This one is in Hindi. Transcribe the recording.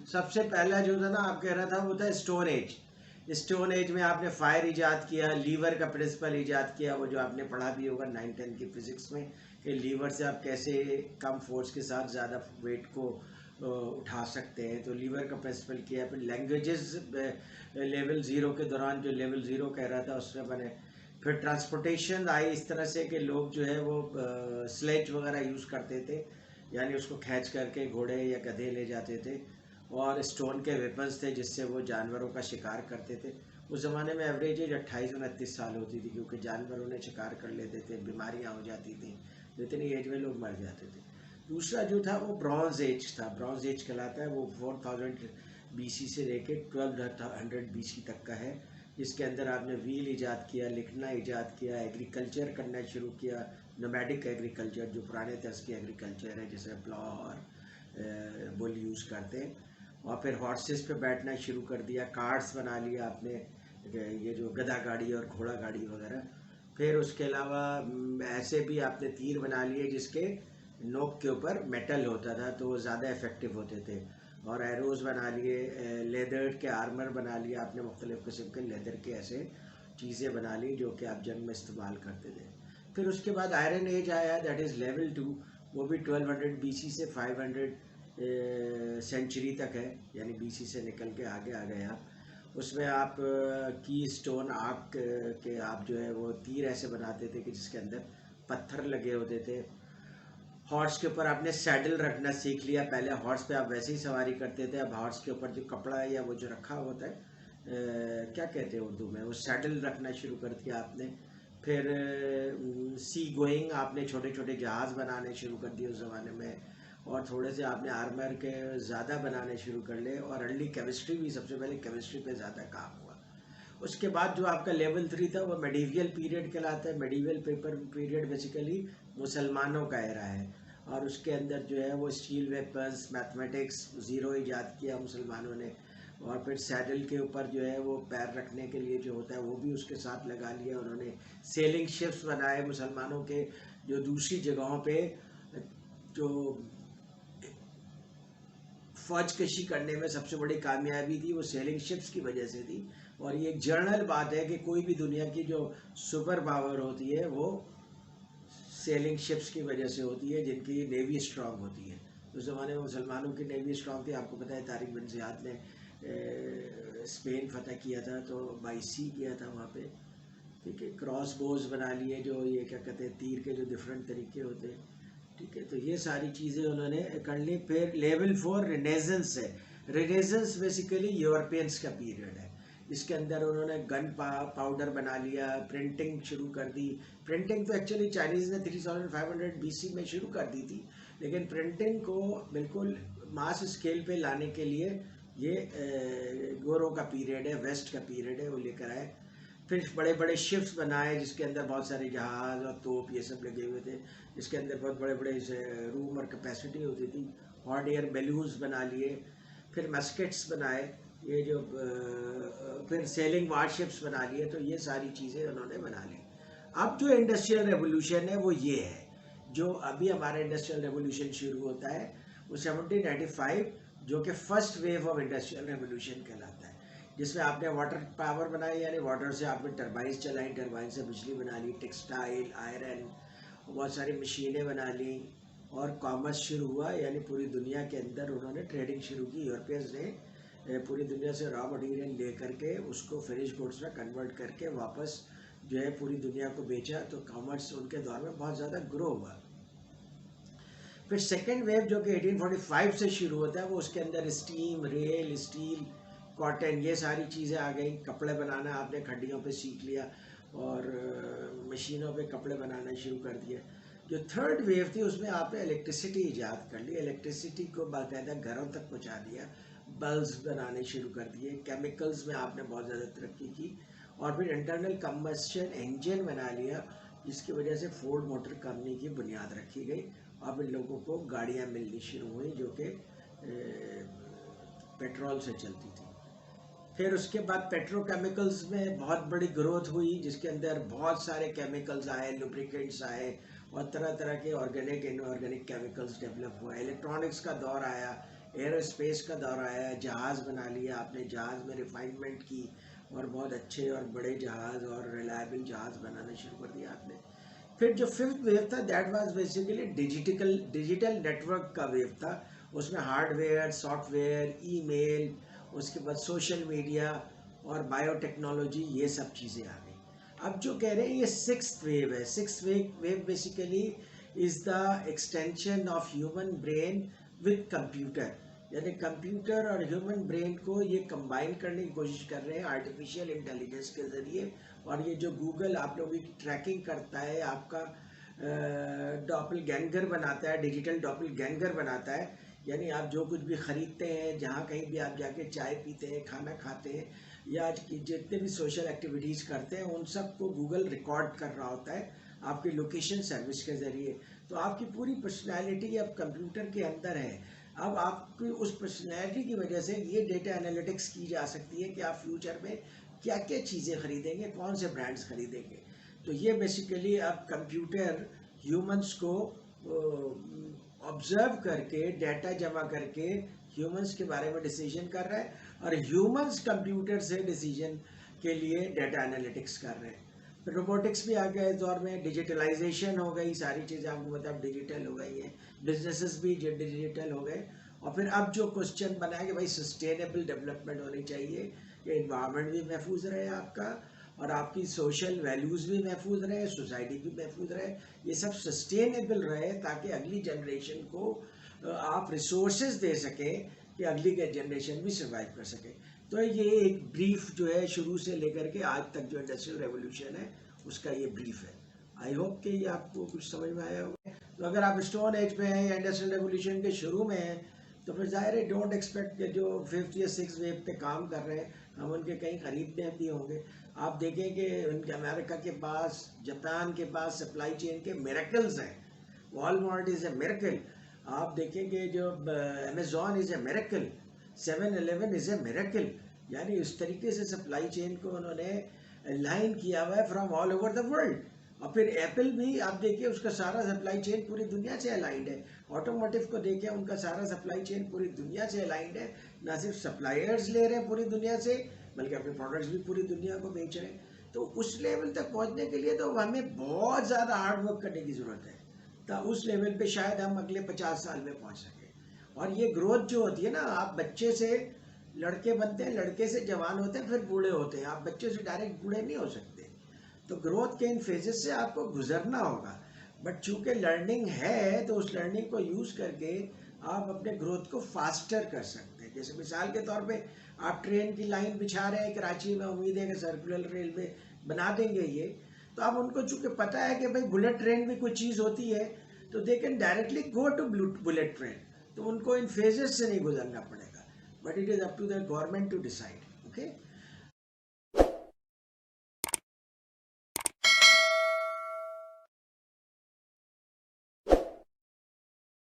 सबसे पहला जो था ना, आप कह रहा था, वो था स्टोन एज। स्टोन एज में आपने फायर इजाद किया, लीवर का प्रिंसिपल इजाद किया, वो जो आपने पढ़ा भी होगा 9-10 की फिजिक्स में, कि लीवर से आप कैसे कम फोर्स के साथ ज़्यादा वेट को उठा सकते हैं। तो लीवर का प्रिंसिपल किया। फिर लैंग्वेजेस लेवल ज़ीरो के दौरान, जो लेवल ज़ीरो कह रहा था, उसमें बने। फिर ट्रांसपोर्टेशन आई इस तरह से कि लोग जो है वो स्लेज वगैरह यूज़ करते थे, यानी उसको खींच करके घोड़े या गधे ले जाते थे। और स्टोन के वेपन्स थे जिससे वो जानवरों का शिकार करते थे। उस ज़माने में एवरेज एज 28-29 साल होती थी, क्योंकि जानवर उन्हें शिकार कर लेते थे, बीमारियां हो जाती थी, तो इतनी एज में लोग मर जाते थे। दूसरा जो था वो ब्रॉन्ज एज था। ब्रॉन्ज एज कहलाता है, वो 4000 BC से लेके 1200 BC तक का है, जिसके अंदर आपने व्हील ईजाद किया, लिखना ईजाद किया, एग्रीकल्चर करना शुरू किया, नोमैडिक एग्रीकल्चर, जो पुराने तर्ज की एग्रीकल्चर है, जैसे प्लॉ और बुल यूज़ करते हैं। और फिर हॉर्सेस पे बैठना शुरू कर दिया, कार्ड्स बना लिया आपने, ये जो गधा गाड़ी और घोड़ा गाड़ी वगैरह। फिर उसके अलावा ऐसे भी आपने तीर बना लिए जिसके नोक के ऊपर मेटल होता था, तो वो ज़्यादा इफ़ेक्टिव होते थे। और एरोज बना लिए, लेदर के आर्मर बना लिया आपने, मुख्तलिफ़ किस्म के लेदर के ऐसे चीज़ें बना ली जो कि आप जंग में इस्तेमाल करते थे। फिर उसके बाद आयरन एज आया, दैट इज़ लेवल 2। वो भी 1200 BC से 500 सेंचुरी तक है, यानी BC से निकल के आगे आ गए आप। उसमें आप की स्टोन आर्क के आप जो है वो तीर ऐसे बनाते थे कि जिसके अंदर पत्थर लगे होते थे। हॉर्स के ऊपर आपने सैडल रखना सीख लिया। पहले हॉर्स पे आप वैसे ही सवारी करते थे, अब हॉर्स के ऊपर जो कपड़ा है या वो जो रखा होता है, क्या कहते हैं उर्दू में, वो सैडल रखना शुरू कर दिया आपने। फिर सी गोइंग, आपने छोटे छोटे जहाज़ बनाने शुरू कर दिए उस ज़माने में। और थोड़े से आपने आर्मर के ज़्यादा बनाने शुरू कर ले। और अर्ली केमिस्ट्री भी, सबसे पहले केमिस्ट्री पे ज़्यादा काम हुआ। उसके बाद जो आपका लेवल 3 था वो मेडिवियल पीरियड कहलाता है। मेडिवियल पेपर पीरियड बेसिकली मुसलमानों का एरा है, और उसके अंदर जो है वो स्टील वेपन्स, मैथमेटिक्स, ज़ीरो ईजाद किया मुसलमानों ने। और फिर सैडल के ऊपर जो है वो पैर रखने के लिए जो होता है वो भी उसके साथ लगा लिया उन्होंने। सेलिंग शिप्स बनाए मुसलमानों के, जो दूसरी जगहों पे जो फौज कशी करने में सबसे बड़ी कामयाबी थी, वो सेलिंग शिप्स की वजह से थी। और ये एक जर्नल बात है कि कोई भी दुनिया की जो सुपर पावर होती है वो सेलिंग शिप्स की वजह से होती है, जिनकी नेवी स्ट्रांग होती है। उस ज़माने में मुसलमानों की नेवी स्ट्रांग थी। आपको पता है तारिक बिन ज़ियाद ने स्पेन फतह किया था, तो बाई सी किया था वहाँ पे। ठीक है, क्रॉस बोज बना लिए, जो ये क्या कहते हैं, तीर के जो डिफरेंट तरीके होते हैं। ठीक है, तो ये सारी चीज़ें उन्होंने कर ली। फिर लेवल 4 रिनेजेंस है। रिनेजेंस बेसिकली यूरोपियंस का पीरियड है। इसके अंदर उन्होंने गन पाउडर बना लिया, प्रिंटिंग शुरू कर दी। प्रिंटिंग तो एक्चुअली चाइनीज़ ने 3500 BC में शुरू कर दी थी, लेकिन प्रिंटिंग को बिल्कुल मास स्केल पे लाने के लिए ये गोरों का पीरियड है, वेस्ट का पीरियड है, वो लेकर आए। फिर बड़े बड़े शिप्स बनाए जिसके अंदर बहुत सारे जहाज़ और तोप ये सब लगे हुए थे, जिसके अंदर बहुत बड़े बड़े रूम और कैपेसिटी होती थी। हॉट एयर बैलून्स बना लिए। फिर मस्केट्स बनाए, ये जो फिर सेलिंग वारशिप्स बना लिए। तो ये सारी चीज़ें उन्होंने बना ली। अब जो इंडस्ट्रियल रेवोल्यूशन है वो ये है, जो अभी हमारा इंडस्ट्रियल रेवोल्यूशन शुरू होता है वो 1795, जो कि first wave of industrial revolution कहलाता है, जिसमें आपने वाटर पावर बनाई, यानी वाटर से आपने टरबाइंस चलाई, टरबाइन से बिजली बना ली, टेक्सटाइल, आयरन, बहुत सारी मशीनें बना ली। और कॉमर्स शुरू हुआ, यानी पूरी दुनिया के अंदर उन्होंने ट्रेडिंग शुरू की। यूरोपियंस ने पूरी दुनिया से रॉ मटेरियल ले करके उसको फिनिश गुड्स में कन्वर्ट करके वापस जो है पूरी दुनिया को बेचा। तो कॉमर्स उनके दौर में बहुत ज़्यादा ग्रो हुआ। फिर सेकेंड वेव जो कि 1845 से शुरू होता है, वो उसके अंदर स्टीम, रेल, स्टील, कॉटन, ये सारी चीज़ें आ गई। कपड़े बनाना आपने खड्डियों पे सीख लिया, और मशीनों पे कपड़े बनाना शुरू कर दिए। जो थर्ड वेव थी उसमें आपने इलेक्ट्रिसिटी ईजाद कर ली, इलेक्ट्रिसिटी को बाकायदा घरों तक पहुंचा दिया, बल्ब्स बनाने शुरू कर दिए। केमिकल्स में आपने बहुत ज़्यादा तरक्की की। और फिर इंटरनल कंबस्शन इंजन बना लिया, जिसकी वजह से फोर्ड मोटर कंपनी की बुनियाद रखी गई। अब इन लोगों को गाड़ियाँ मिलनी शुरू हुई जो कि पेट्रोल से चलती थी। फिर उसके बाद पेट्रोकेमिकल्स में बहुत बड़ी ग्रोथ हुई, जिसके अंदर बहुत सारे केमिकल्स आए, लुब्रिकेंट्स आए, और तरह तरह के ऑर्गेनिक इनऑर्गेनिक केमिकल्स डेवलप हुआ। इलेक्ट्रॉनिक्स का दौर आया, एरोस्पेस का दौर आया, जहाज़ बना लिया आपने, जहाज़ में रिफाइनमेंट की और बहुत अच्छे और बड़े जहाज़ और रिलायबल जहाज़ बनाना शुरू कर दिया आपने। फिर जो फिफ्थ वेव था that was basically digital network का वेव था। उसमें हार्डवेयर, सॉफ्टवेयर, ईमेल, उसके बाद सोशल मीडिया और बायोटेक्नोलॉजी, ये सब चीज़ें आ गई। अब जो कह रहे हैं ये सिक्स्थ वेव है। Sixth wave basically is the extension of human brain with computer, यानी कंप्यूटर और ह्यूमन ब्रेन को ये कंबाइन करने की कोशिश कर रहे हैं आर्टिफिशियल इंटेलिजेंस के ज़रिए। और ये जो गूगल आप लोगों की ट्रैकिंग करता है, आपका डॉपलगैंगर बनाता है, डिजिटल डॉपलगैंगर बनाता है, यानी आप जो कुछ भी ख़रीदते हैं, जहाँ कहीं भी आप जाके चाय पीते हैं, खाना खाते हैं, या जितने भी सोशल एक्टिविटीज़ करते हैं, उन सब को गूगल रिकॉर्ड कर रहा होता है आपकी लोकेशन सर्विस के ज़रिए। तो आपकी पूरी पर्सनैलिटी अब कंप्यूटर के अंदर है। अब आपकी उस पर्सनैलिटी की वजह से ये डेटा एनालिटिक्स की जा सकती है कि आप फ्यूचर में क्या क्या चीज़ें खरीदेंगे, कौन से ब्रांड्स खरीदेंगे। तो ये बेसिकली अब कंप्यूटर ह्यूमंस को ऑब्जर्व करके, डाटा जमा करके ह्यूमंस के बारे में डिसीजन कर रहा है, और ह्यूमंस कंप्यूटर से डिसीजन के लिए डाटा एनालिटिक्स कर रहे हैं। फिर रोबोटिक्स भी आ गया इस दौर में, डिजिटलाइजेशन हो गई, सारी चीज़ें आपको मतलब डिजिटल हो गई हैं, बिजनेसेस भी डिजिटल हो गए। और फिर अब जो क्वेश्चन बना है कि भाई सस्टेनेबल डेवलपमेंट होनी चाहिए, कि इन्वायरमेंट भी महफूज रहे आपका, और आपकी सोशल वैल्यूज़ भी महफूज रहे, सोसाइटी भी महफूज रहे, ये सब सस्टेनेबल रहे, ताकि अगली जनरेशन को आप रिसोर्सेज दे सकें कि अगली जनरेशन भी सर्वाइव कर सके। तो ये एक ब्रीफ जो है शुरू से लेकर के आज तक जो इंडस्ट्रियल रेवोल्यूशन है उसका ये ब्रीफ है। आई होप कि ये आपको कुछ समझ में आया होगा। तो अगर आप स्टोन एज पे हैं या इंडस्ट्रियल रेवोल्यूशन के शुरू में हैं, तो फिर ज़ाहिर है डोंट एक्सपेक्ट कि जो फिफ्थ या सिक्स वेव पे काम कर रहे हैं हम उनके कहीं करीब में भी होंगे। आप देखें कि उनके अमेरिका के पास, जापान के पास सप्लाई चेन के मिरेकल्स हैं। Walmart is a miracle. आप देखेंगे जो Amazon is a miracle, 7-Eleven is a miracle. यानी उस तरीके से सप्लाई चेन को उन्होंने लाइन किया हुआ है from all over the world. और फिर एप्पल भी आप देखिए, उसका सारा सप्लाई चेन पूरी दुनिया से अलाइंड है। ऑटोमोटिव को देखिए, उनका सारा सप्लाई चेन पूरी दुनिया से अलाइंड है। ना सिर्फ सप्लायर्स ले रहे हैं पूरी दुनिया से, बल्कि अपने प्रोडक्ट्स भी पूरी दुनिया को बेच रहे हैं। तो उस लेवल तक पहुंचने के लिए तो हमें बहुत ज़्यादा हार्ड वर्क करने की ज़रूरत है। तो उस लेवल पे शायद हम अगले 50 साल में पहुंच सकें। और ये ग्रोथ जो होती है ना, आप बच्चे से लड़के बनते हैं, लड़के से जवान होते हैं, फिर बूढ़े होते हैं। आप बच्चे से डायरेक्ट बूढ़े नहीं हो सकते। तो ग्रोथ के इन फेजेस से आपको गुजरना होगा। बट चूंकि लर्निंग है, तो उस लर्निंग को यूज़ करके आप अपने ग्रोथ को फास्टर कर सकते हैं। जैसे मिसाल के तौर पे आप ट्रेन की लाइन बिछा रहे हैं कराची में, उम्मीद है कि सर्कुलर रेलवे बना देंगे ये। तो अब उनको चूंकि पता है कि भाई बुलेट ट्रेन भी कोई चीज़ होती है, तो they can directly go to bullet train. तो उनको इन फेजेस से नहीं गुजरना पड़ेगा। But it is up to the government to decide. Okay.